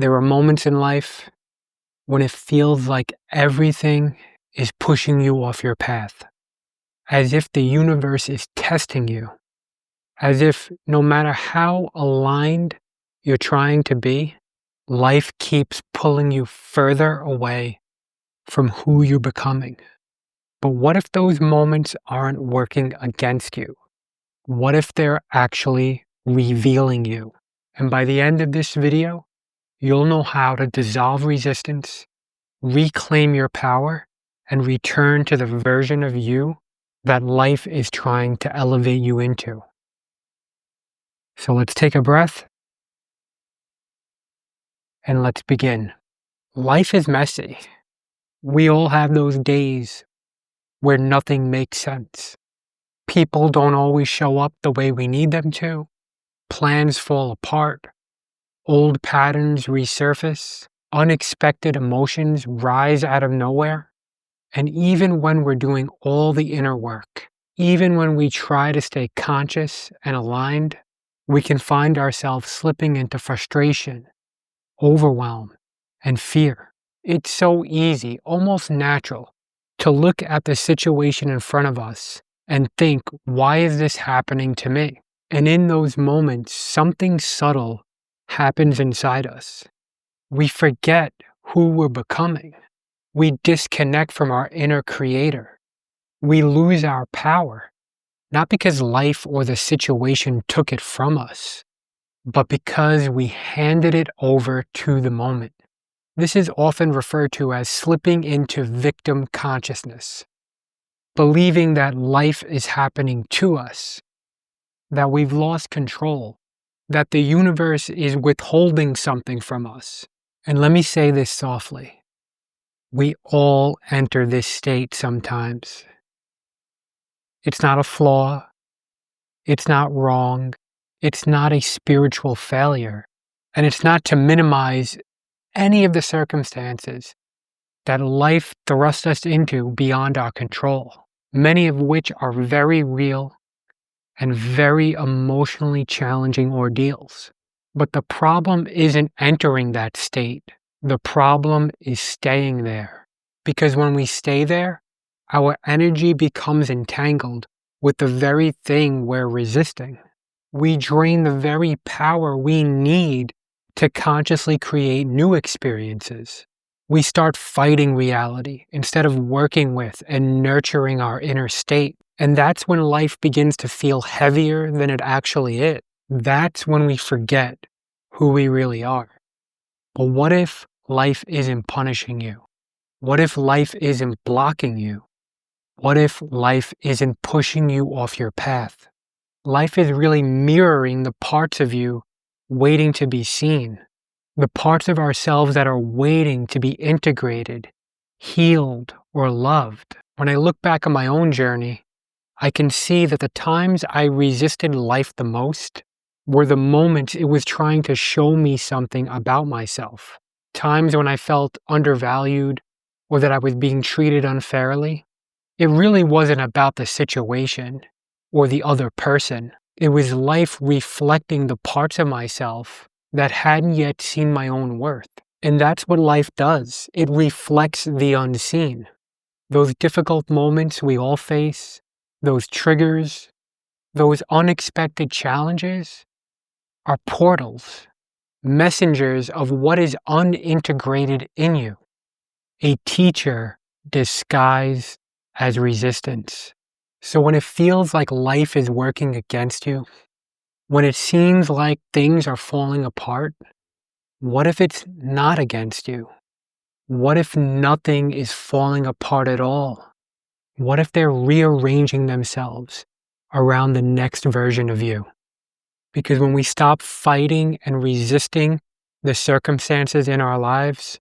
There are moments in life when it feels like everything is pushing you off your path, as if the universe is testing you, as if no matter how aligned you're trying to be, life keeps pulling you further away from who you're becoming. But what if those moments aren't working against you? What if they're actually revealing you? And by the end of this video, you'll know how to dissolve resistance, reclaim your power, and return to the version of you that life is trying to elevate you into. So let's take a breath and let's begin. Life is messy. We all have those days where nothing makes sense. People don't always show up the way we need them to. Plans fall apart. Old patterns resurface. Unexpected emotions rise out of nowhere. And even when we're doing all the inner work, even when we try to stay conscious and aligned, we can find ourselves slipping into frustration, overwhelm, and fear. It's so easy, almost natural, to look at the situation in front of us and think, why is this happening to me? And in those moments, something subtle happens inside us. We forget who we're becoming. We disconnect from our inner creator. We lose our power, not because life or the situation took it from us, but because we handed it over to the moment. This is often referred to as slipping into victim consciousness, believing that life is happening to us, that we've lost control, that the universe is withholding something from us. And let me say this softly. We all enter this state sometimes. It's not a flaw. It's not wrong. It's not a spiritual failure. And it's not to minimize any of the circumstances that life thrusts us into beyond our control, many of which are very real and very emotionally challenging ordeals. But the problem isn't entering that state. The problem is staying there. Because when we stay there, our energy becomes entangled with the very thing we're resisting. We drain the very power we need to consciously create new experiences. We start fighting reality instead of working with and nurturing our inner state. And that's when life begins to feel heavier than it actually is. That's when we forget who we really are. But what if life isn't punishing you? What if life isn't blocking you? What if life isn't pushing you off your path? Life is really mirroring the parts of you waiting to be seen, the parts of ourselves that are waiting to be integrated, healed, or loved. When I look back on my own journey, I can see that the times I resisted life the most were the moments it was trying to show me something about myself. Times when I felt undervalued or that I was being treated unfairly. It really wasn't about the situation or the other person. It was life reflecting the parts of myself that hadn't yet seen my own worth. And that's what life does. It reflects the unseen. Those difficult moments we all face, those triggers, those unexpected challenges are portals, messengers of what is unintegrated in you. A teacher disguised as resistance. So when it feels like life is working against you, when it seems like things are falling apart, what if it's not against you? What if nothing is falling apart at all? What if they're rearranging themselves around the next version of you? Because when we stop fighting and resisting the circumstances in our lives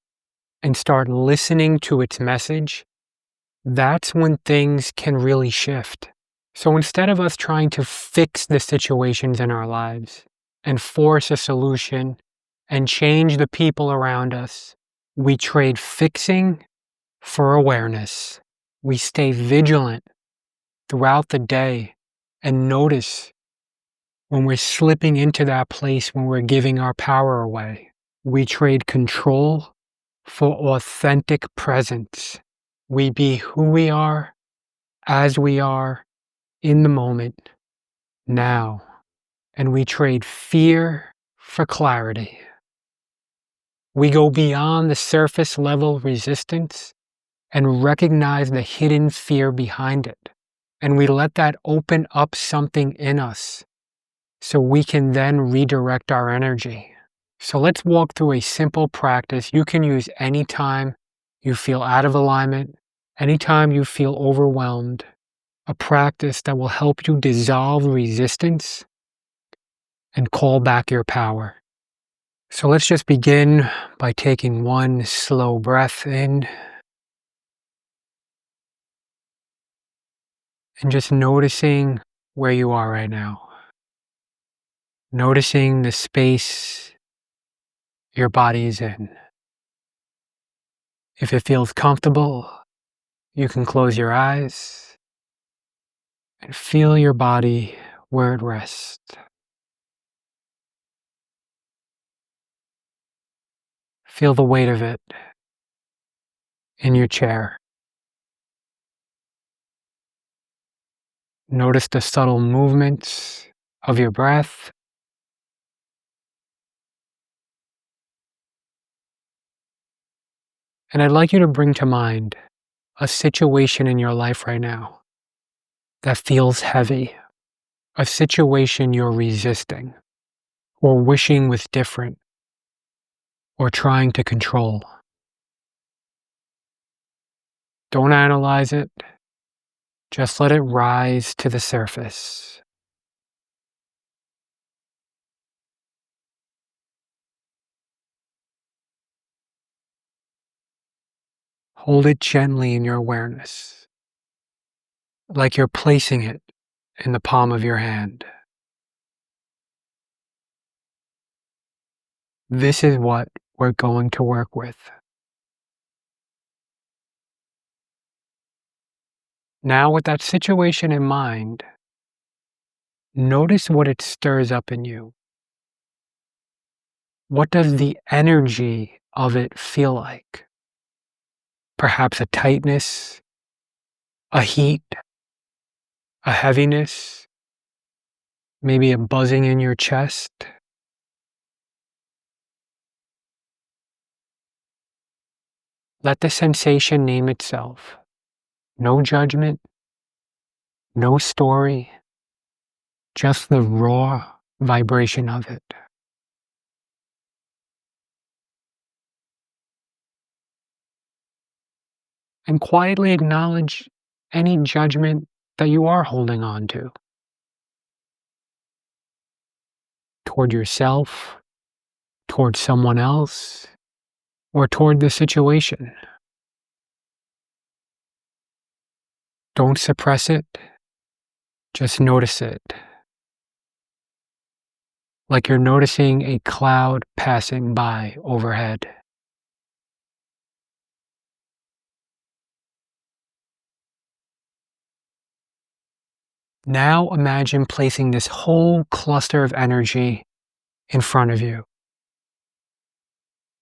and start listening to its message, that's when things can really shift. So instead of us trying to fix the situations in our lives and force a solution and change the people around us, we trade fixing for awareness. We stay vigilant throughout the day and notice when we're slipping into that place when we're giving our power away. We trade control for authentic presence. We be who we are, as we are, in the moment, now. And we trade fear for clarity. We go beyond the surface level resistance and recognize the hidden fear behind it. And we let that open up something in us so we can then redirect our energy. So let's walk through a simple practice you can use anytime you feel out of alignment, anytime you feel overwhelmed, a practice that will help you dissolve resistance and call back your power. So let's just begin by taking one slow breath in and just noticing where you are right now. Noticing the space your body is in. If it feels comfortable, you can close your eyes and feel your body where it rests. Feel the weight of it in your chair. Notice the subtle movements of your breath. And I'd like you to bring to mind a situation in your life right now that feels heavy, a situation you're resisting or wishing was different or trying to control. Don't analyze it, just let it rise to the surface. Hold it gently in your awareness, like you're placing it in the palm of your hand. This is what we're going to work with. Now, with that situation in mind, notice what it stirs up in you. What does the energy of it feel like? Perhaps a tightness, a heat, a heaviness, maybe a buzzing in your chest. Let the sensation name itself. No judgment, no story, just the raw vibration of it. And quietly acknowledge any judgment that you are holding on to toward yourself, toward someone else, or toward the situation. Don't suppress it, just notice it. Like you're noticing a cloud passing by overhead. Now imagine placing this whole cluster of energy in front of you.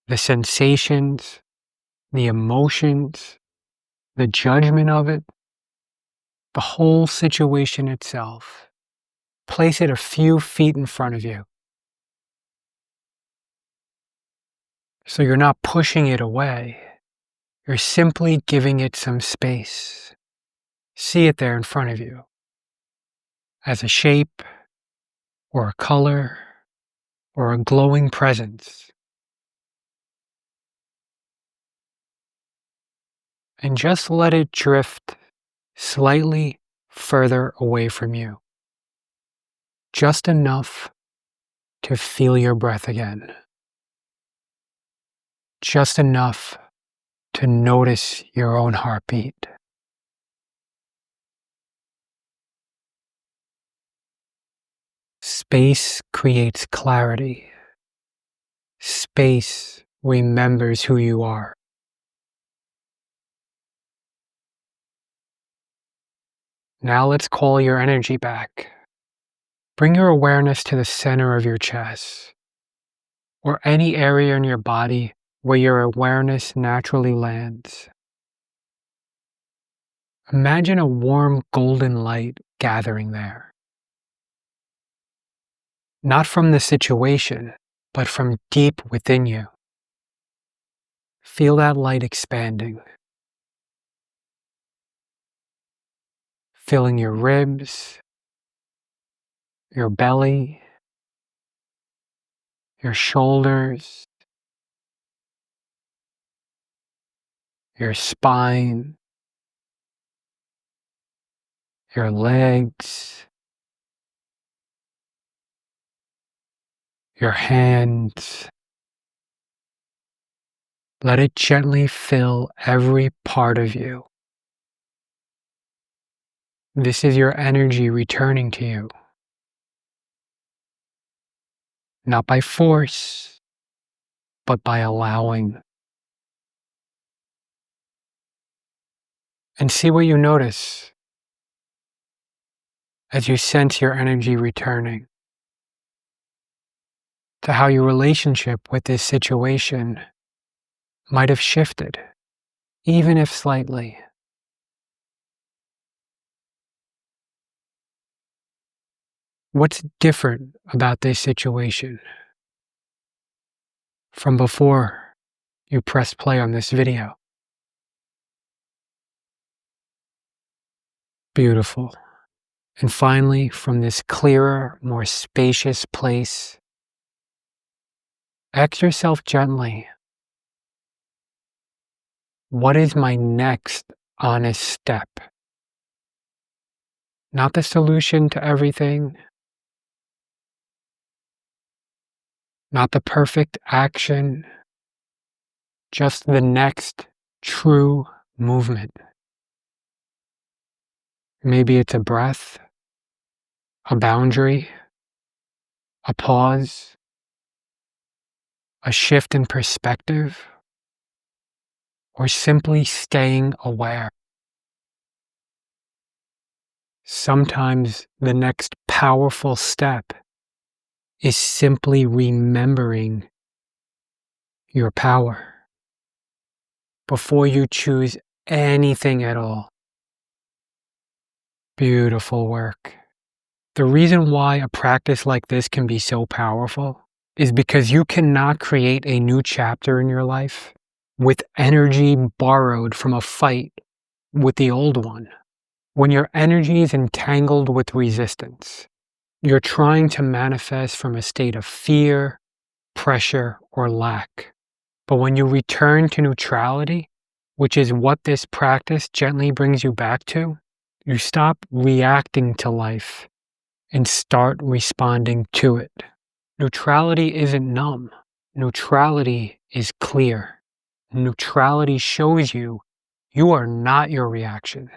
The sensations, the emotions, the judgment of it, the whole situation itself. Place it a few feet in front of you. So you're not pushing it away. You're simply giving it some space. See it there in front of you as a shape or a color or a glowing presence. And just let it drift slightly further away from you. Just enough to feel your breath again. Just enough to notice your own heartbeat. Space creates clarity. Space remembers who you are. Now let's call your energy back. Bring your awareness to the center of your chest, or any area in your body where your awareness naturally lands. Imagine a warm golden light gathering there. Not from the situation, but from deep within you. Feel that light expanding, filling your ribs, your belly, your shoulders, your spine, your legs, your hands. Let it gently fill every part of you. This is your energy returning to you. Not by force, but by allowing. And see what you notice as you sense your energy returning, to how your relationship with this situation might have shifted, even if slightly. What's different about this situation from before you pressed play on this video? Beautiful. And finally, from this clearer, more spacious place, ask yourself gently, what is my next honest step? Not the solution to everything, not the perfect action, just the next true movement. Maybe it's a breath, a boundary, a pause, a shift in perspective, or simply staying aware. Sometimes the next powerful step is simply remembering your power before you choose anything at all. Beautiful work. The reason why a practice like this can be so powerful is because you cannot create a new chapter in your life with energy borrowed from a fight with the old one. When your energy is entangled with resistance, you're trying to manifest from a state of fear, pressure, or lack. But when you return to neutrality, which is what this practice gently brings you back to, you stop reacting to life and start responding to it. Neutrality isn't numb. Neutrality is clear. Neutrality shows you you are not your reaction.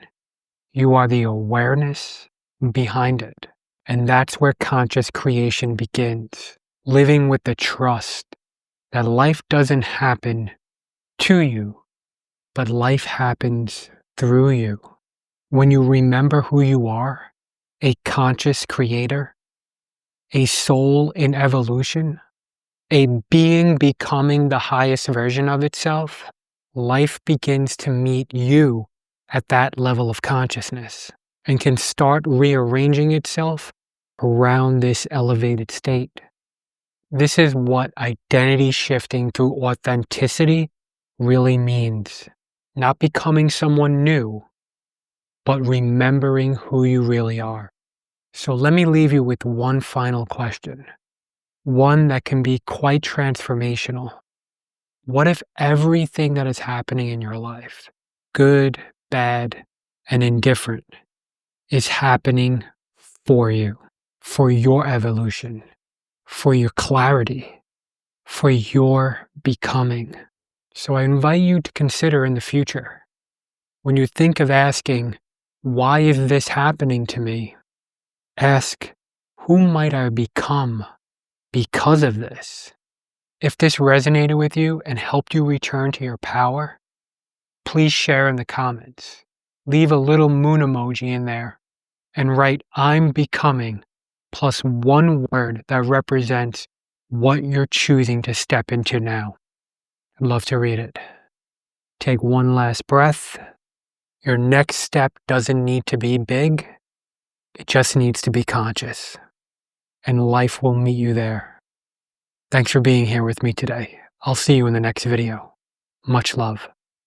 You are the awareness behind it. And that's where conscious creation begins. Living with the trust that life doesn't happen to you, but life happens through you. When you remember who you are, a conscious creator, a soul in evolution, a being becoming the highest version of itself, life begins to meet you at that level of consciousness and can start rearranging itself around this elevated state. This is what identity shifting through authenticity really means. Not becoming someone new, but remembering who you really are. So let me leave you with one final question. One that can be quite transformational. What if everything that is happening in your life, good, bad, and indifferent, is happening for you, for your evolution, for your clarity, for your becoming? So I invite you to consider in the future, when you think of asking, why is this happening to me? Ask, who might I become because of this? If this resonated with you and helped you return to your power, please share in the comments. Leave a little moon emoji in there and write "I'm becoming" plus one word that represents what you're choosing to step into now. I'd love to read it. Take one last breath. Your next step doesn't need to be big. It just needs to be conscious. And life will meet you there. Thanks for being here with me today. I'll see you in the next video. Much love.